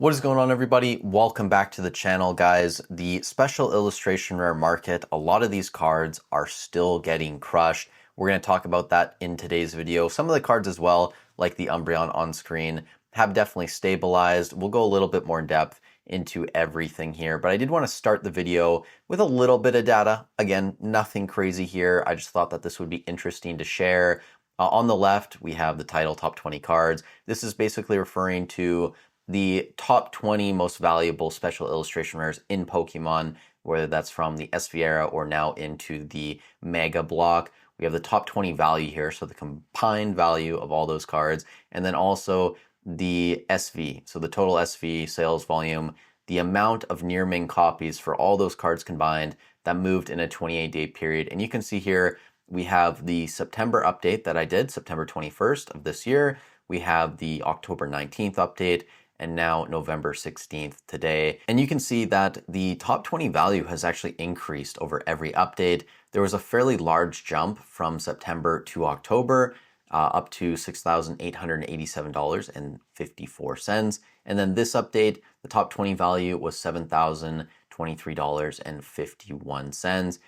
What is going on, everybody? Welcome back to the channel, guys. The special illustration rare market, a lot of these cards are still getting crushed. We're going to talk about that in today's video. Some of the cards as well, like the Umbreon on screen, have definitely stabilized. We'll go a little bit more in depth into everything here, but I did want to start the video with a little bit of data. Again, nothing crazy here. I just thought that this would be interesting to share. On the left, we have the title top 20 cards. This is basically referring to the top 20 most valuable special illustration rares in Pokemon, whether that's from the SV era or now into the Mega block. We have the top 20 value here, so the combined value of all those cards, and then also the SV, so the total SV sales volume, the amount of near mint copies for all those cards combined that moved in a 28-day period. And you can see here we have the September update that I did, September 21st of this year. We have the October 19th update, and now November 16th today. And you can see that the top 20 value has actually increased over every update. There was a fairly large jump from September to October, up to $6,887.54. And then this update, the top 20 value was $7,023.51.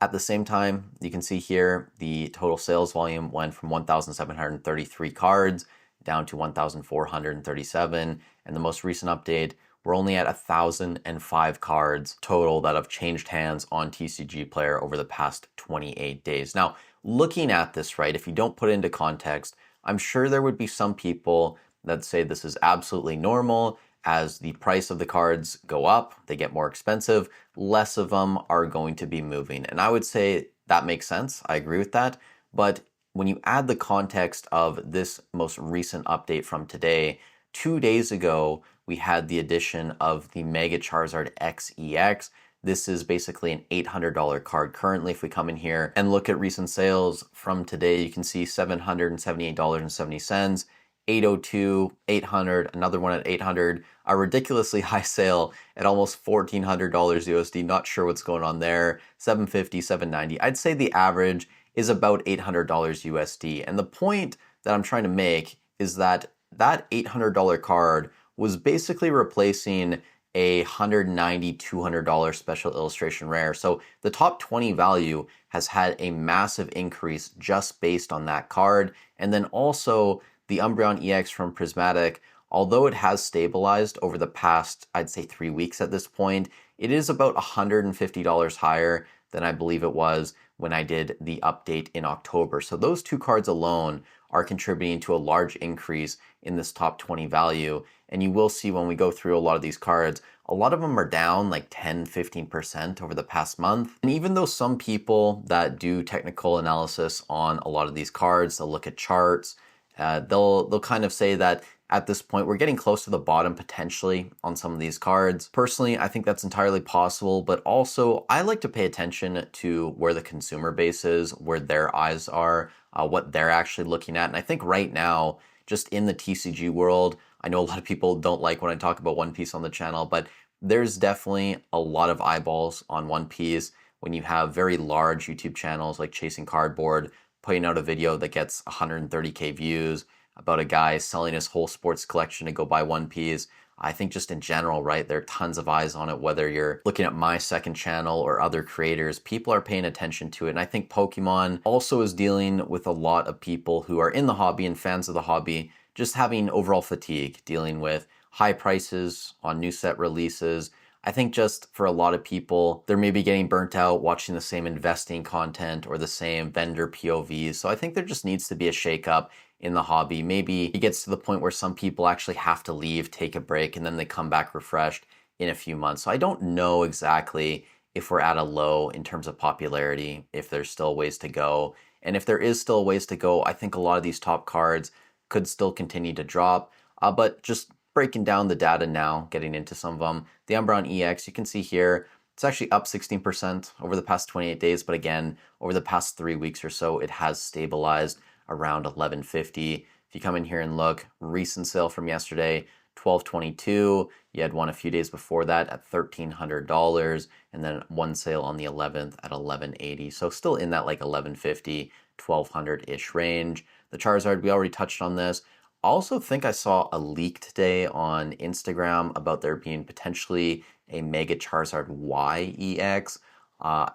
At the same time, you can see here, the total sales volume went from 1,733 cards down to 1,437. And the most recent update, we're only at 1,005 cards total that have changed hands on TCG Player over the past 28 days. Now, looking at this, right, if you don't put it into context, I'm sure there would be some people that say this is absolutely normal. As the price of the cards go up, they get more expensive, less of them are going to be moving. And I would say that makes sense. I agree with that. But when you add the context of this most recent update from today, 2 days ago, we had the addition of the Mega Charizard XEX. This is basically an $800 card currently. If we come in here and look at recent sales from today, you can see $778.70, 802, 800, another one at 800, a ridiculously high sale at almost $1,400 USD. Not sure what's going on there. 750, 790. I'd say the average is about $800 USD. And the point that I'm trying to make is that that $800 card was basically replacing a $190, $200 special illustration rare. So the top 20 value has had a massive increase just based on that card. And then also the Umbreon EX from Prismatic, although it has stabilized over the past, I'd say 3 weeks at this point, it is about $150 higher than I believe it was when I did the update in October. So those two cards alone are contributing to a large increase in this top 20 value. And you will see when we go through a lot of these cards, a lot of them are down like 10, 15% over the past month. And even though some people that do technical analysis on a lot of these cards, they'll look at charts, they'll kind of say that at this point, we're getting close to the bottom potentially on some of these cards. Personally, I think that's entirely possible, but also I like to pay attention to where the consumer base is, where their eyes are, what they're actually looking at. And I think right now, just in the TCG world, I know a lot of people don't like when I talk about One Piece on the channel, but there's definitely a lot of eyeballs on One Piece when you have very large YouTube channels like Chasing Cardboard putting out a video that gets 130K views about a guy selling his whole sports collection to go buy One Piece. I think just in general, right, there are tons of eyes on it, whether you're looking at my second channel or other creators, people are paying attention to it. And I think Pokemon also is dealing with a lot of people who are in the hobby and fans of the hobby, just having overall fatigue, dealing with high prices on new set releases. I think just for a lot of people, they're maybe getting burnt out watching the same investing content or the same vendor POVs. So I think there just needs to be a shakeup in the hobby. Maybe it gets to the point where some people actually have to leave, take a break, and then they come back refreshed in a few months. So I don't know exactly if we're at a low in terms of popularity, if there's still ways to go. And if there is still ways to go, I think a lot of these top cards could still continue to drop. But just breaking down the data now, getting into some of them, the Umbreon EX, you can see here, it's actually up 16% over the past 28 days. But again, over the past 3 weeks or so, it has stabilized around 1150. If you come in here and look, recent sale from yesterday, 1222. You had one a few days before that at $1,300, and then one sale on the 11th at 1180. So still in that like 1150, 1200-ish range. The Charizard, we already touched on this. I also think I saw a leak today on Instagram about there being potentially a Mega Charizard Y EX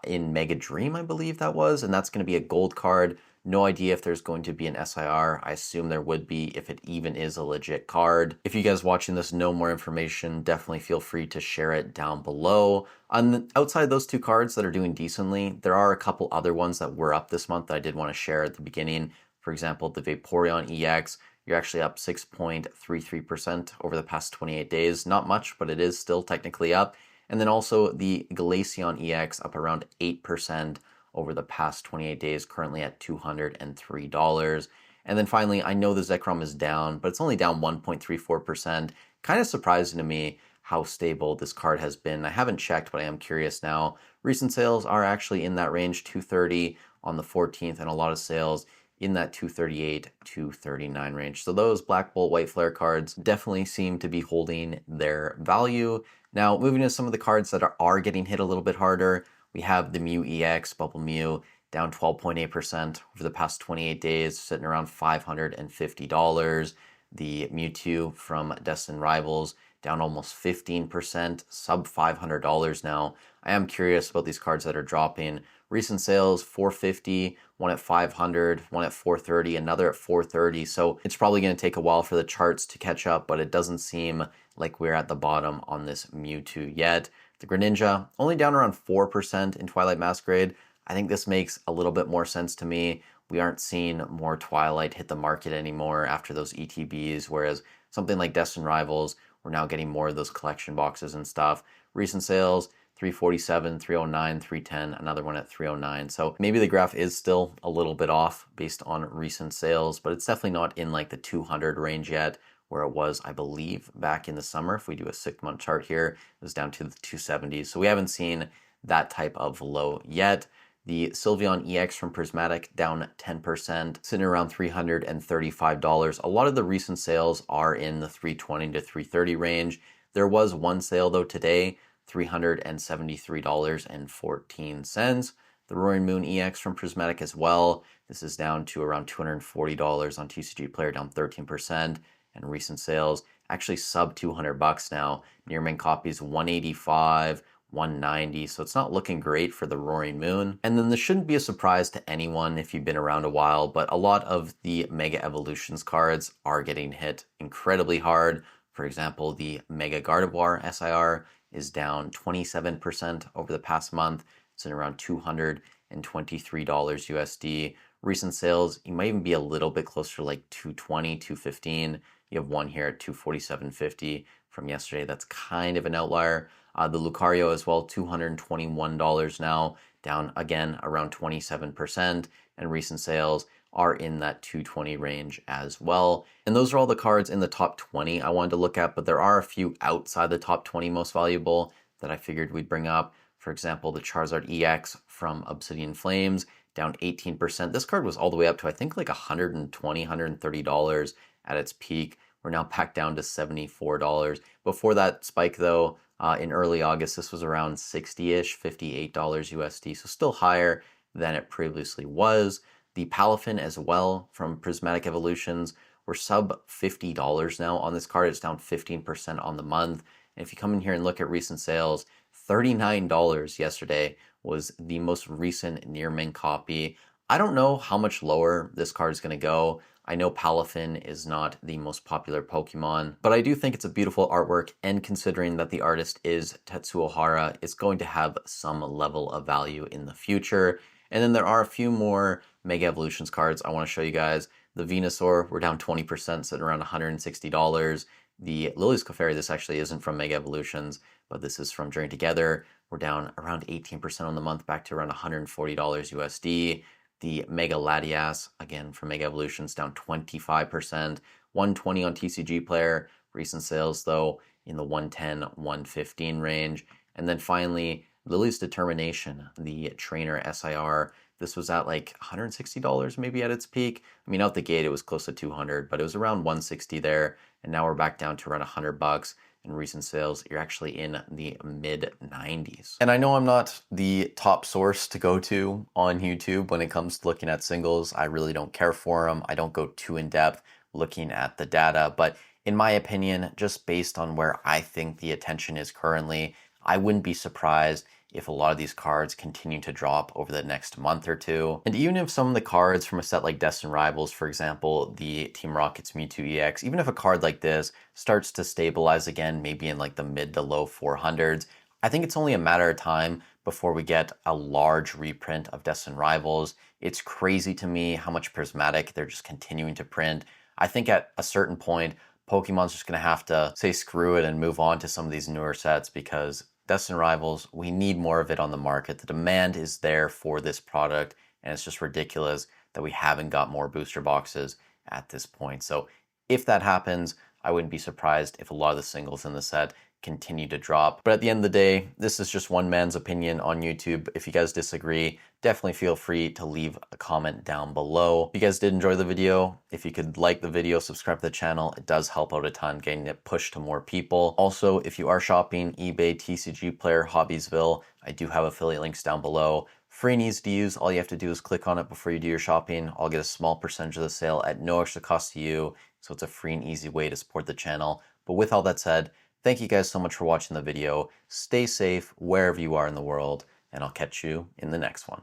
in Mega Dream, I believe that was, and that's going to be a gold card. No idea if there's going to be an SIR. I assume there would be if it even is a legit card. If you guys watching this know more information, definitely feel free to share it down below. Outside those two cards that are doing decently, there are a couple other ones that were up this month that I did want to share at the beginning. For example, the Vaporeon EX, you're actually up 6.33% over the past 28 days. Not much, but it is still technically up. And then also the Glaceon EX up around 8% over the past 28 days, currently at $203. And then finally, I know the Zekrom is down, but it's only down 1.34%. Kind of surprising to me how stable this card has been. I haven't checked, but I am curious now. Recent sales are actually in that range, 230 on the 14th, and a lot of sales in that 238, 239 range. So those Black Bolt White Flare cards definitely seem to be holding their value. Now, moving to some of the cards that are getting hit a little bit harder, we have the Mew EX, Bubble Mew, down 12.8% over the past 28 days, sitting around $550. The Mewtwo from Destined Rivals, down almost 15%, sub $500 now. I am curious about these cards that are dropping. Recent sales, 450, one at 500, one at 430, another at 430. So it's probably going to take a while for the charts to catch up, but it doesn't seem like we're at the bottom on this Mewtwo yet. The Greninja, only down around 4% in Twilight Masquerade. I think this makes a little bit more sense to me. We aren't seeing more Twilight hit the market anymore after those ETBs, whereas something like Destined Rivals, we're now getting more of those collection boxes and stuff. Recent sales, 347, 309, 310, another one at 309. So maybe the graph is still a little bit off based on recent sales, but it's definitely not in like the 200 range yet, where it was, I believe, back in the summer. If we do a 6-month chart here, it was down to the 270s. So we haven't seen that type of low yet. The Sylveon EX from Prismatic down 10%, sitting around $335. A lot of the recent sales are in the 320 to 330 range. There was one sale though today, $373.14. The Roaring Moon EX from Prismatic as well. This is down to around $240 on TCG Player, down 13%. And recent sales actually sub $200 now. Near mint copies 185, 190. So it's not looking great for the Roaring Moon. And then this shouldn't be a surprise to anyone if you've been around a while, but a lot of the Mega Evolutions cards are getting hit incredibly hard. For example, the Mega Gardevoir SIR is down 27% over the past month. It's in around $223 USD. Recent sales, you might even be a little bit closer to like 220, 215. You have one here at 247.50 from yesterday. That's kind of an outlier. The Lucario as well, $221 now, down again around 27%. And recent sales are in that 220 range as well. And those are all the cards in the top 20 I wanted to look at, but there are a few outside the top 20 most valuable that I figured we'd bring up. For example, the Charizard EX from Obsidian Flames, down 18%. This card was all the way up to, I think, like $120, $130 at its peak. We're now back down to $74. Before that spike, though, in early August, this was around 60-ish, $58 USD, so still higher than it previously was. The Palafin as well from Prismatic Evolutions, we're sub $50 now on this card. It's down 15% on the month. And if you come in here and look at recent sales, $39 yesterday was the most recent near mint copy. I don't know how much lower this card is going to go. I know Palafin is not the most popular Pokemon, but I do think it's a beautiful artwork, and considering that the artist is Tetsuo Hara, it's going to have some level of value in the future. And then there are a few more Mega Evolutions cards I want to show you guys. The Venusaur, we're down 20%, sitting around $160. The Lilius Clefairy, this actually isn't from Mega Evolutions, but this is from Journey Together. We're down around 18% on the month, back to around $140 USD. The Mega Latias, again from Mega Evolutions, down 25%, 120 on TCG Player. Recent sales, though, in the 110, 115 range. And then finally, Lily's Determination, the Trainer SIR. This was at like $160 maybe at its peak. I mean, out the gate, it was close to 200, but it was around 160 there. And now we're back down to around $100. In recent sales, you're actually in the mid 90s. And I know I'm not the top source to go to on YouTube when it comes to looking at singles. I really don't care for them. I don't go too in depth, looking at the data. But in my opinion, just based on where I think the attention is currently, I wouldn't be surprised if a lot of these cards continue to drop over the next month or two. And even if some of the cards from a set like Destined Rivals, for example, the Team Rocket's Mewtwo EX, even if a card like this starts to stabilize again, maybe in like the mid to low 400s, I think it's only a matter of time before we get a large reprint of Destined Rivals. It's crazy to me how much prismatic they're just continuing to print. I think at a certain point, Pokemon's just going to have to say screw it and move on to some of these newer sets because Destined Rivals, we need more of it on the market. The demand is there for this product, and it's just ridiculous that we haven't got more booster boxes at this point. So if that happens, I wouldn't be surprised if a lot of the singles in the set continue to drop. But at the end of the day, this is just one man's opinion on YouTube. If you guys disagree, definitely feel free to leave a comment down below. If you guys did enjoy the video, if you could like the video, subscribe to the channel, it does help out a ton getting it pushed to more people. Also, if you are shopping eBay, TCG Player, Hobbiesville, I do have affiliate links down below. Free and easy to use. All you have to do is click on it before you do your shopping. I'll get a small percentage of the sale at no extra cost to you. So it's a free and easy way to support the channel. But with all that said, thank you guys so much for watching the video. Stay safe wherever you are in the world, and I'll catch you in the next one.